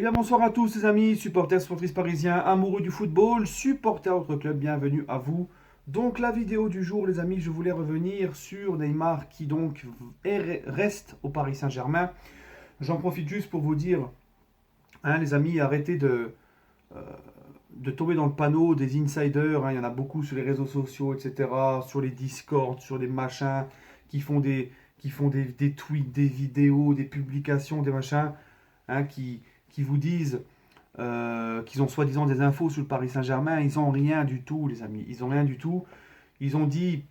bien bonsoir à tous les amis, supporters, supportrices parisiens, amoureux du football, supporters de notre club, bienvenue à vous. Donc la vidéo du jour les amis, je voulais revenir sur Neymar qui donc reste au Paris Saint-Germain. J'en profite juste pour vous dire, hein, les amis, arrêtez euh, de tomber dans le panneau des insiders, hein, il y en a beaucoup sur les réseaux sociaux, etc., sur les Discord, sur les machins, qui font des tweets, des vidéos, des publications, des machins, hein, qui vous disent qu'ils ont soi-disant des infos sur le Paris Saint-Germain. Ils n'ont rien du tout, les amis. Ils n'ont rien du tout. Ils ont dit,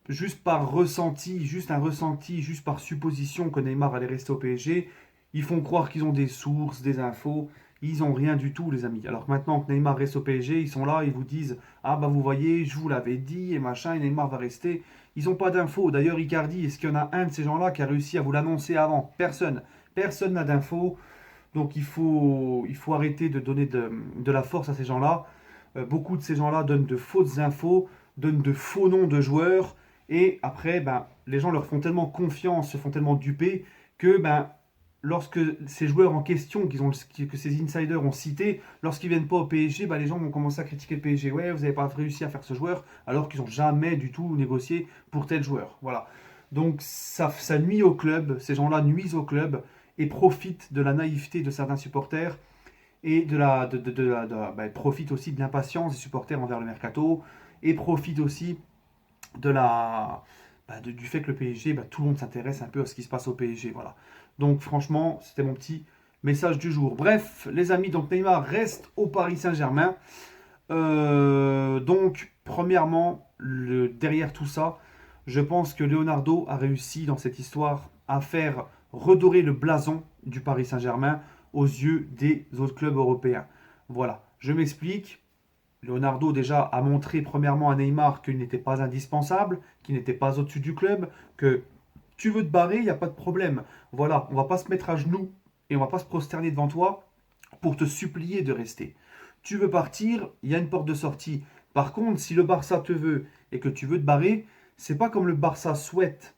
juste par ressenti, juste un ressenti, juste par supposition que Neymar allait rester au PSG. Ils font croire qu'ils ont des sources, des infos. Ils n'ont rien du tout, les amis. Alors que maintenant que Neymar reste au PSG, ils sont là, ils vous disent: ah bah vous voyez, je vous l'avais dit, et machin, et Neymar va rester. Ils n'ont pas d'infos. D'ailleurs, Icardi, est-ce qu'il y en a un de ces gens-là qui a réussi à vous l'annoncer avant? Personne. Personne n'a d'infos. Donc il faut arrêter de donner de la force à ces gens-là. Beaucoup de ces gens-là donnent de fausses infos, donnent de faux noms de joueurs, et après, ben, les gens leur font tellement confiance, se font tellement duper, que ben, lorsque ces joueurs en question, que ces insiders ont cités, lorsqu'ils viennent pas au PSG, ben, les gens vont commencer à critiquer le PSG. Ouais, vous n'avez pas réussi à faire ce joueur, alors qu'ils n'ont jamais du tout négocié pour tel joueur. Voilà. Donc ça nuit au club, ces gens-là nuisent au club et profitent de la naïveté de certains supporters et profitent aussi de l'impatience des supporters envers le mercato et profitent aussi de du fait que le PSG, tout le monde s'intéresse un peu à ce qui se passe au PSG. Voilà. Donc franchement, c'était mon petit message du jour. Bref, les amis, donc Neymar reste au Paris Saint-Germain. Donc, premièrement, derrière tout ça, je pense que Leonardo a réussi dans cette histoire à faire redorer le blason du Paris Saint-Germain aux yeux des autres clubs européens. Voilà, je m'explique. Leonardo déjà a montré premièrement à Neymar qu'il n'était pas indispensable, qu'il n'était pas au-dessus du club, que tu veux te barrer, il n'y a pas de problème. Voilà, on va pas se mettre à genoux et on va pas se prosterner devant toi pour te supplier de rester. Tu veux partir, il y a une porte de sortie. Par contre, si le Barça te veut et que tu veux te barrer, c'est pas comme le Barça souhaite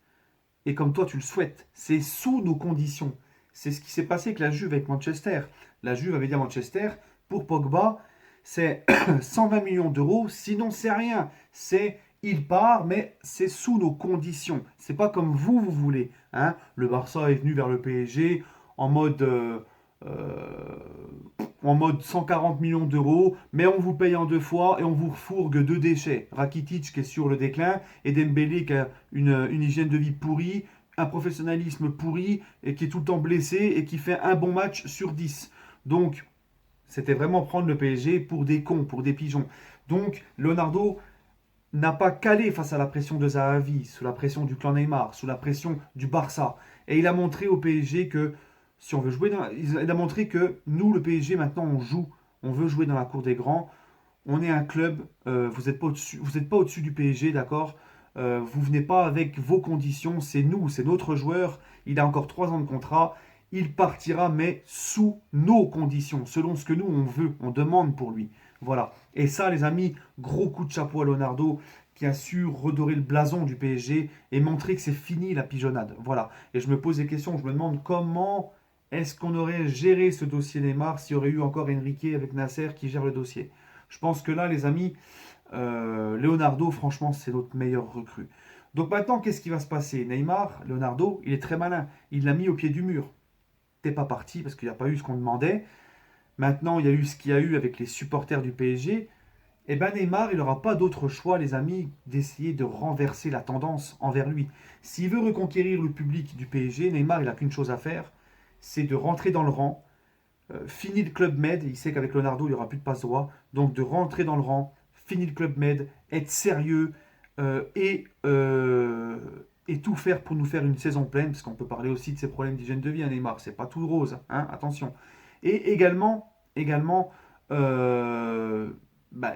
et comme toi tu le souhaites. C'est sous nos conditions. C'est ce qui s'est passé avec la Juve avec Manchester. La Juve avait dit à Manchester, pour Pogba, c'est 120 millions d'euros, sinon c'est rien. C'est il part, mais c'est sous nos conditions. C'est pas comme vous voulez. Hein. Le Barça est venu vers le PSG en mode euh, en mode 140 millions d'euros, mais on vous paye en deux fois et on vous refourgue deux déchets. Rakitic qui est sur le déclin et Dembélé qui a une hygiène de vie pourrie, un professionnalisme pourri et qui est tout le temps blessé et qui fait un bon match sur 10. Donc, c'était vraiment prendre le PSG pour des cons, pour des pigeons. Donc, Leonardo n'a pas calé face à la pression de Zahavi, sous la pression du clan Neymar, sous la pression du Barça. Et il a montré au PSG que si on veut jouer il a montré que nous, le PSG, maintenant, on joue. On veut jouer dans la cour des grands. On est un club. Vous n'êtes pas au-dessus, vous êtes pas au-dessus du PSG, d'accord. Vous venez pas avec vos conditions. C'est nous, c'est notre joueur. Il a encore 3 ans de contrat. Il partira, mais sous nos conditions, selon ce que nous, on veut, on demande pour lui. Voilà. Et ça, les amis, gros coup de chapeau à Leonardo qui a su redorer le blason du PSG et montrer que c'est fini la pigeonnade. Voilà. Et je me pose des questions, je me demande comment est-ce qu'on aurait géré ce dossier Neymar s'il y aurait eu encore Enrique avec Nasser qui gère le dossier. Je pense que là, les amis, Leonardo, franchement, c'est notre meilleur recrue. Donc maintenant, qu'est-ce qui va se passer? Neymar, Leonardo, il est très malin. Il l'a mis au pied du mur. T'es pas parti parce qu'il n'y a pas eu ce qu'on demandait. Maintenant, il y a eu ce qu'il y a eu avec les supporters du PSG. Et ben Neymar, il n'aura pas d'autre choix, les amis, d'essayer de renverser la tendance envers lui. S'il veut reconquérir le public du PSG, Neymar, il n'a qu'une chose à faire, c'est de rentrer dans le rang, finir le Club Med, il sait qu'avec Leonardo, il n'y aura plus de passe-droit, donc de rentrer dans le rang, finir le Club Med, être sérieux euh, et, euh, et tout faire pour nous faire une saison pleine, parce qu'on peut parler aussi de ses problèmes d'hygiène de vie à Neymar, c'est pas tout rose, hein, attention. Et également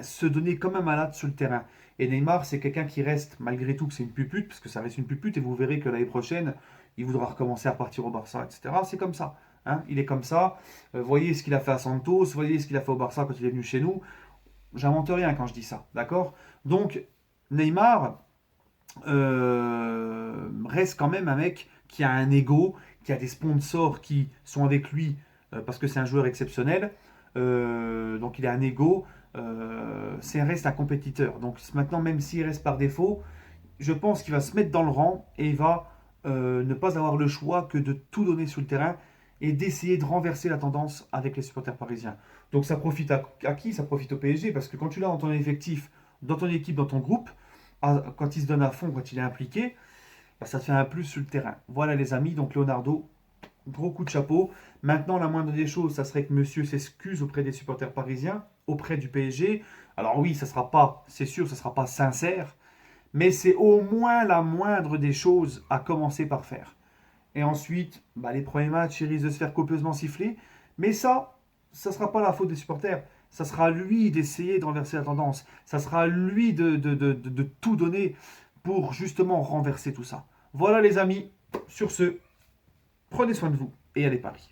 se donner comme un malade sur le terrain. Et Neymar, c'est quelqu'un qui reste, malgré tout que c'est une pupute, parce que ça reste une pupute, et vous verrez que l'année prochaine, il voudra recommencer à partir au Barça, etc. C'est comme ça. Hein, il est comme ça. Voyez ce qu'il a fait à Santos, voyez ce qu'il a fait au Barça quand il est venu chez nous. J'invente rien quand je dis ça, d'accord. Donc, Neymar reste quand même un mec qui a un ego, qui a des sponsors qui sont avec lui parce que c'est un joueur exceptionnel. Donc il a un ego. C'est reste un compétiteur. Donc maintenant, même s'il reste par défaut, je pense qu'il va se mettre dans le rang et il va ne pas avoir le choix que de tout donner sur le terrain et d'essayer de renverser la tendance avec les supporters parisiens. Donc ça profite à qui? Ça profite au PSG parce que quand tu l'as dans ton effectif, dans ton équipe, dans ton groupe, quand il se donne à fond, quand il est impliqué, bah, ça te fait un plus sur le terrain. Voilà les amis, donc Leonardo, gros coup de chapeau. Maintenant, la moindre des choses, ça serait que monsieur s'excuse auprès des supporters parisiens, auprès du PSG. Alors oui, ça sera pas, c'est sûr, ça sera pas sincère, mais c'est au moins la moindre des choses à commencer par faire. Et ensuite, bah, les premiers matchs, il risque de se faire copieusement siffler. Mais ça ne sera pas la faute des supporters. Ça sera à lui d'essayer de renverser la tendance. Ça sera à lui de tout donner pour justement renverser tout ça. Voilà les amis. Sur ce, prenez soin de vous et allez Paris.